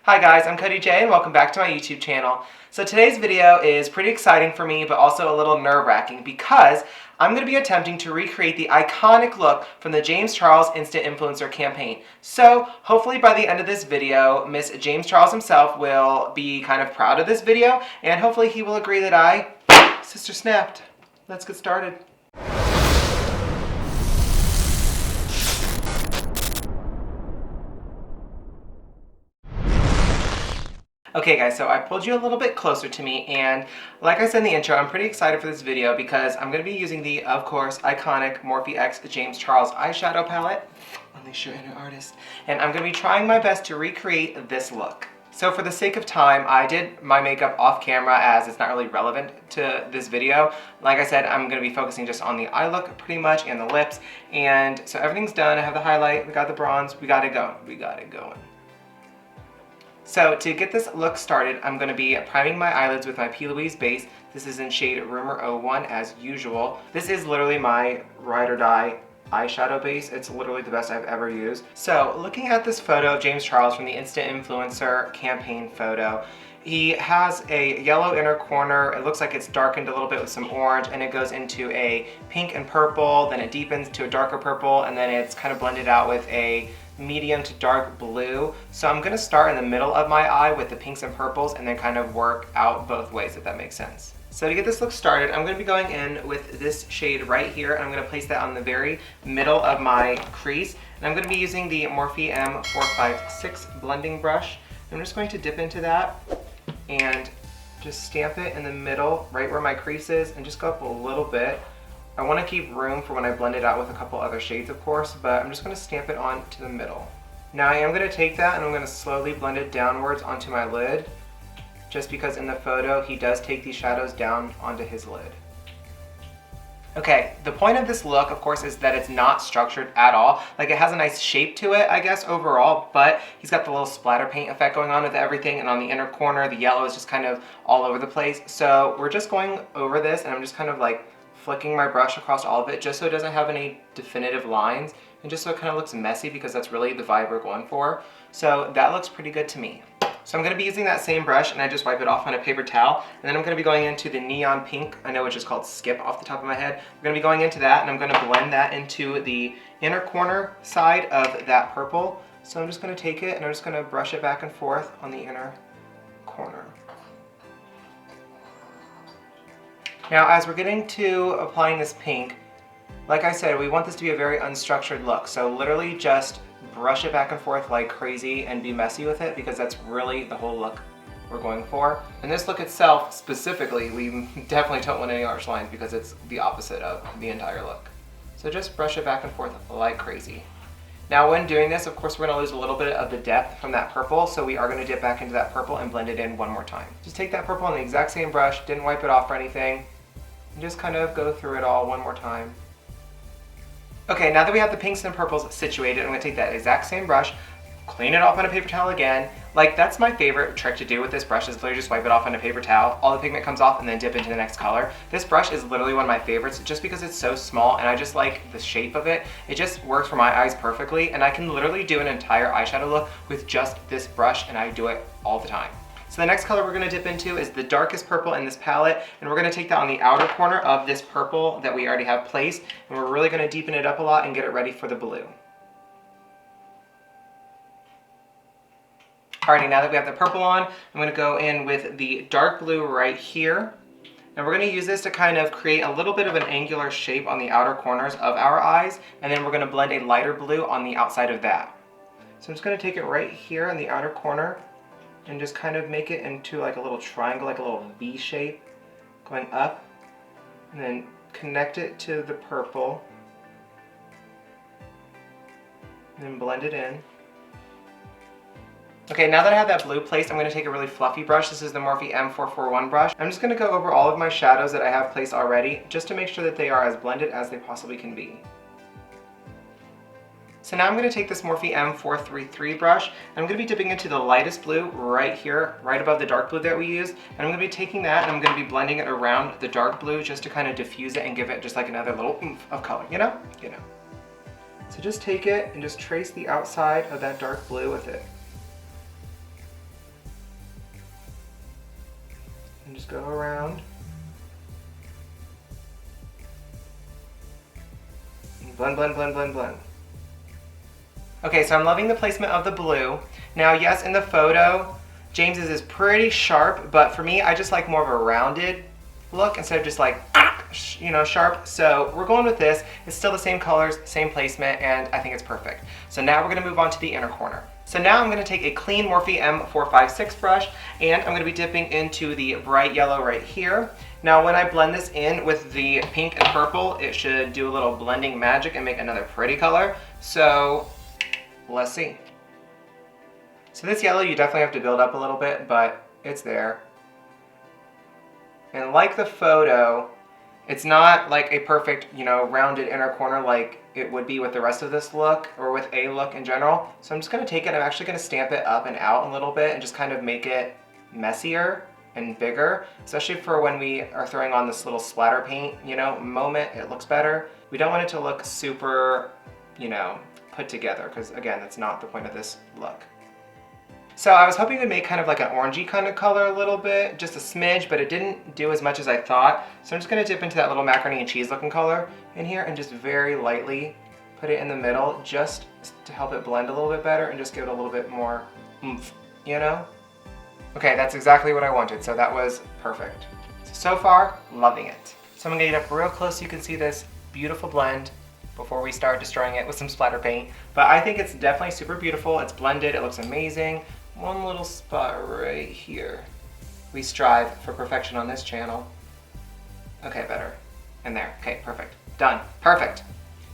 Hi guys, I'm Cody J and welcome back to my YouTube channel. So today's video is pretty exciting for me, but also a little nerve-wracking because I'm going to be attempting to recreate the iconic look from the James Charles Instant Influencer campaign. So hopefully by the end of this video, Miss James Charles himself will be kind of proud of this video, and hopefully he will agree that I sister snapped. Let's get started. Okay guys, so I pulled you a little bit closer to me, and like I said in the intro, I'm pretty excited for this video because I'm going to be using the, of course, iconic Morphe X James Charles eyeshadow palette, Unleash Your Inner Artist, and I'm going to be trying my best to recreate this look. So for the sake of time, I did my makeup off camera as it's not really relevant to this video. Like I said, I'm going to be focusing just on the eye look pretty much and the lips, and so everything's done. I have the highlight, we got the bronze, we got it going. So to get this look started, I'm going to be priming my eyelids with my P. Louise base. This is in shade Rumor 01 as usual. This is literally my ride or die eyeshadow base. It's literally the best I've ever used. So looking at this photo of James Charles from the Instant Influencer campaign photo, he has a yellow inner corner. It looks like it's darkened a little bit with some orange, and it goes into a pink and purple, then it deepens to a darker purple, and then it's kind of blended out with a medium to dark blue. So I'm going to start in the middle of my eye with the pinks and purples and then kind of work out both ways, if that makes sense. So to get this look started, I'm going to be going in with this shade right here, and I'm going to place that on the very middle of my crease. And I'm going to be using the Morphe M456 blending brush. I'm just going to dip into that and just stamp it in the middle, right where my crease is, and just go up a little bit. I want to keep room for when I blend it out with a couple other shades, of course, but I'm just going to stamp it on to the middle. Now I am going to take that and I'm going to slowly blend it downwards onto my lid, just because in the photo he does take these shadows down onto his lid. Okay, the point of this look, of course, is that it's not structured at all. Like, it has a nice shape to it, I guess, overall, but he's got the little splatter paint effect going on with everything, and on the inner corner, the yellow is just kind of all over the place. So we're just going over this, and I'm just kind of like flicking my brush across all of it just so it doesn't have any definitive lines, and just so it kind of looks messy, because that's really the vibe we're going for. So that looks pretty good to me. So I'm going to be using that same brush, and I just wipe it off on a paper towel, and then I'm going to be going into the neon pink, I know it's just called Skip off the top of my head. I'm going to be going into that, and I'm going to blend that into the inner corner side of that purple. So I'm just going to take it and I'm just going to brush it back and forth on the inner corner. Now as we're getting to applying this pink, like I said, we want this to be a very unstructured look, so literally just brush it back and forth like crazy and be messy with it, because that's really the whole look we're going for. And this look itself specifically, we definitely don't want any harsh lines because it's the opposite of the entire look. So just brush it back and forth like crazy. Now when doing this, of course, we're going to lose a little bit of the depth from that purple, so we are going to dip back into that purple and blend it in one more time. Just take that purple on the exact same brush, didn't wipe it off or anything, and just kind of go through it all one more time. Okay, now that we have the pinks and purples situated, I'm going to take that exact same brush, clean it off on a paper towel again. Like, that's my favorite trick to do with this brush, is literally just wipe it off on a paper towel, all the pigment comes off, and then dip into the next color. This brush is literally one of my favorites just because it's so small, and I just like the shape of it. It just works for my eyes perfectly, and I can literally do an entire eyeshadow look with just this brush, and I do it all the time. So the next color we're going to dip into is the darkest purple in this palette, and we're going to take that on the outer corner of this purple that we already have placed, and we're really going to deepen it up a lot and get it ready for the blue. Alrighty, now that we have the purple on, I'm going to go in with the dark blue right here, and we're going to use this to kind of create a little bit of an angular shape on the outer corners of our eyes, and then we're going to blend a lighter blue on the outside of that. So I'm just going to take it right here in the outer corner and just kind of make it into like a little triangle, like a little V shape going up, and then connect it to the purple, and then blend it in. Okay, now that I have that blue placed, I'm going to take a really fluffy brush. This is the Morphe M441 brush. I'm just going to go over all of my shadows that I have placed already, just to make sure that they are as blended as they possibly can be. So now I'm going to take this Morphe M433 brush, and I'm going to be dipping into the lightest blue right here, right above the dark blue that we used. And I'm going to be taking that and I'm going to be blending it around the dark blue just to kind of diffuse it and give it just like another little oomph of color, you know? So just take it and just trace the outside of that dark blue with it. And just go around. And blend, blend, blend, blend, blend. Okay, so I'm loving the placement of the blue. Now, yes, in the photo, James's is pretty sharp, but for me, I just like more of a rounded look instead of just like, you know, sharp. So we're going with this. It's still the same colors, same placement, and I think it's perfect. So now we're gonna move on to the inner corner. So now I'm gonna take a clean Morphe M456 brush, and I'm gonna be dipping into the bright yellow right here. Now when I blend this in with the pink and purple, it should do a little blending magic and make another pretty color. So let's see. So this yellow you definitely have to build up a little bit, but it's there. And like the photo, it's not like a perfect, you know, rounded inner corner like it would be with the rest of this look or with a look in general. So I'm just gonna take it, I'm actually gonna stamp it up and out a little bit and just kind of make it messier and bigger, especially for when we are throwing on this little splatter paint, you know, moment, it looks better. We don't want it to look super, you know, put together, because again, that's not the point of this look. So I was hoping to make kind of like an orangey kind of color a little bit, just a smidge, but it didn't do as much as I thought. So I'm just gonna dip into that little macaroni and cheese looking color in here and just very lightly put it in the middle just to help it blend a little bit better and just give it a little bit more oomph, you know? Okay, that's exactly what I wanted, so that was perfect. So far, loving it. So I'm gonna get up real close so you can see this beautiful blend before we start destroying it with some splatter paint. But I think it's definitely super beautiful. It's blended, it looks amazing. One little spot right here. We strive for perfection on this channel. Okay, better. And there, okay, perfect. Done, perfect.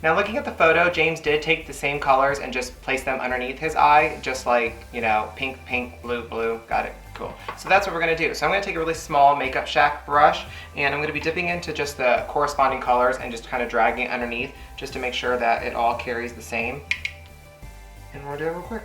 Now looking at the photo, James did take the same colors and just place them underneath his eye, just like, you know, pink, pink, blue, blue, got it, cool. So that's what we're gonna do. So I'm gonna take a really small Makeup Shack brush and I'm gonna be dipping into just the corresponding colors and just kind of dragging it underneath just to make sure that it all carries the same. And we'll do it real quick.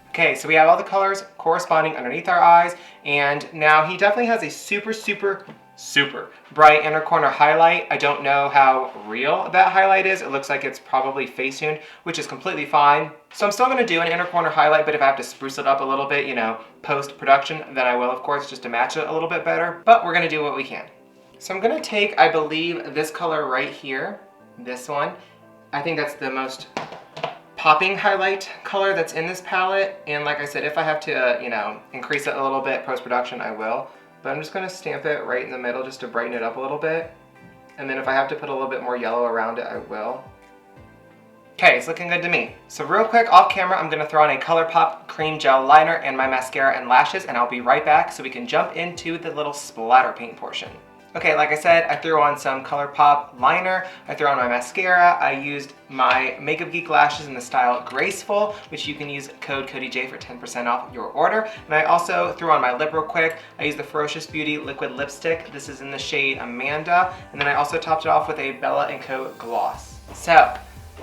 Okay, so we have all the colors corresponding underneath our eyes, and now he definitely has a super, super, super bright inner corner highlight. I don't know how real that highlight is. It looks like it's probably face-tuned, which is completely fine. So I'm still gonna do an inner corner highlight, but if I have to spruce it up a little bit, you know, post-production, then I will, of course, just to match it a little bit better, but we're gonna do what we can. So I'm gonna take, I believe, this color right here, this one. I think that's the most popping highlight color that's in this palette, and like I said, if I have to, you know, increase it a little bit post-production, I will. But I'm just gonna stamp it right in the middle just to brighten it up a little bit. And then if I have to put a little bit more yellow around it, I will. Okay, it's looking good to me. So real quick, off camera, I'm gonna throw on a ColourPop cream gel liner and my mascara and lashes, and I'll be right back so we can jump into the little splatter paint portion. Okay, like I said, I threw on some ColourPop liner, I threw on my mascara, I used my Makeup Geek lashes in the style Graceful, which you can use code CodyJ for 10% off your order. And I also threw on my lip real quick. I used the Ferocious Beauty liquid lipstick. This is in the shade Amanda. And then I also topped it off with a Bella & Co gloss. So,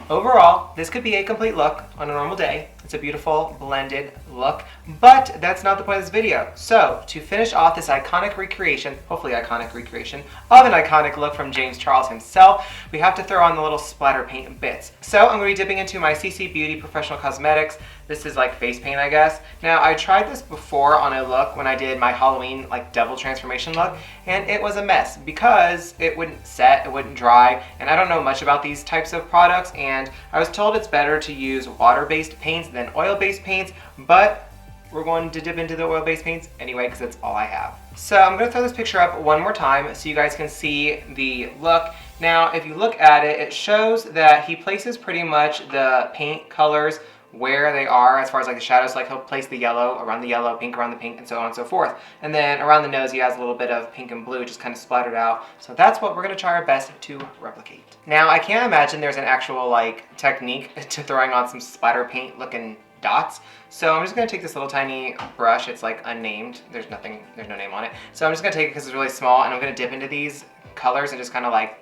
overall, this could be a complete look on a normal day. It's a beautiful blended look, but that's not the point of this video. So to finish off this iconic recreation, hopefully iconic recreation, of an iconic look from James Charles himself, we have to throw on the little splatter paint bits. So I'm going to be dipping into my CC Beauty Professional Cosmetics. This is like face paint, I guess. Now I tried this before on a look when I did my Halloween like devil transformation look, and it was a mess because it wouldn't set, it wouldn't dry, and I don't know much about these types of products, and I was told it's better to use water-based paints than oil-based paints, but we're going to dip into the oil-based paints anyway because that's all I have. So I'm going to throw this picture up one more time so you guys can see the look. Now if you look at it, it shows that he places pretty much the paint colors where they are as far as like the shadows. Like he'll place the yellow around the yellow, pink around the pink, and so on and so forth. And then around the nose he has a little bit of pink and blue just kind of splattered out. So that's what we're going to try our best to replicate. Now I can't imagine there's an actual like technique to throwing on some splatter paint looking dots. So I'm just going to take this little tiny brush. It's like unnamed. There's no name on it. So I'm just going to take it because it's really small, and I'm going to dip into these colors and just kind of like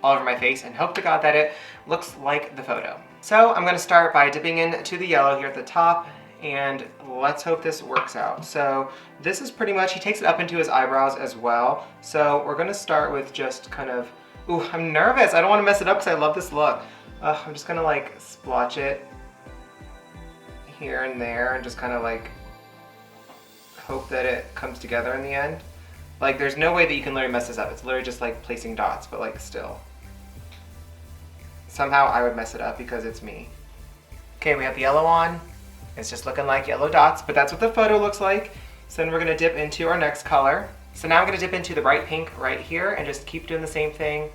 all over my face and hope to God that it looks like the photo. So I'm going to start by dipping into the yellow here at the top, and let's hope this works out. So this is pretty much, he takes it up into his eyebrows as well. So we're going to start with just kind of, ooh, I'm nervous. I don't want to mess it up because I love this look. I'm just going to like splotch it here and there and just kind of like hope that it comes together in the end. Like there's no way that you can literally mess this up. It's literally just like placing dots, but like still. Somehow I would mess it up because it's me. Okay, we have the yellow on. It's just looking like yellow dots, but that's what the photo looks like. So then we're gonna dip into our next color. So now I'm gonna dip into the bright pink right here and just keep doing the same thing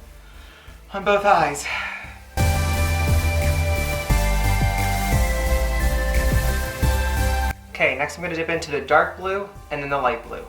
on both eyes. Okay, next I'm gonna dip into the dark blue and then the light blue.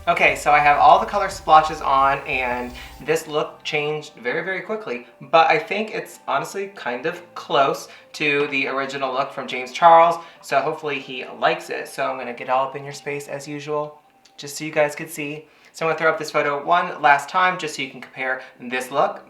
Okay, so I have all the color splotches on and this look changed very, very quickly, but I think it's honestly kind of close to the original look from James Charles, so hopefully he likes it. So I'm gonna get all up in your space as usual, just so you guys could see. So I'm gonna throw up this photo one last time just so you can compare this look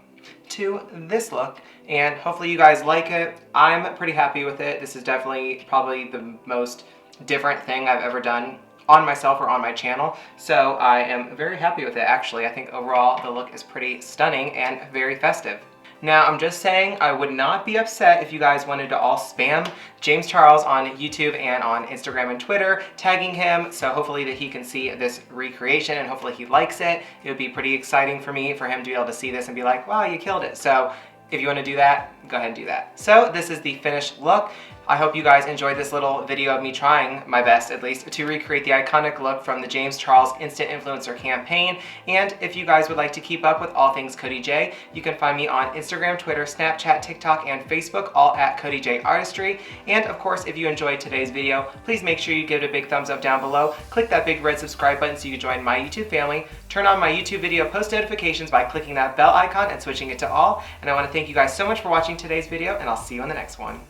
to this look, and hopefully you guys like it. I'm pretty happy with it. This is definitely probably the most different thing I've ever done on myself or on my channel, so I am very happy with it actually. I think overall the look is pretty stunning and very festive. Now I'm just saying I would not be upset if you guys wanted to all spam James Charles on YouTube and on Instagram and Twitter, tagging him, so hopefully that he can see this recreation and hopefully he likes it. It would be pretty exciting for me for him to be able to see this and be like, wow, you killed it. So if you want to do that, go ahead and do that. So this is the finished look. I hope you guys enjoyed this little video of me trying my best, at least, to recreate the iconic look from the James Charles Instant Influencer campaign. And if you guys would like to keep up with all things Cody J, you can find me on Instagram, Twitter, Snapchat, TikTok, and Facebook, all at Cody J Artistry. And of course, if you enjoyed today's video, please make sure you give it a big thumbs up down below. Click that big red subscribe button so you can join my YouTube family. Turn on my YouTube video post notifications by clicking that bell icon and switching it to all. And I want to thank you guys so much for watching today's video, and I'll see you on the next one.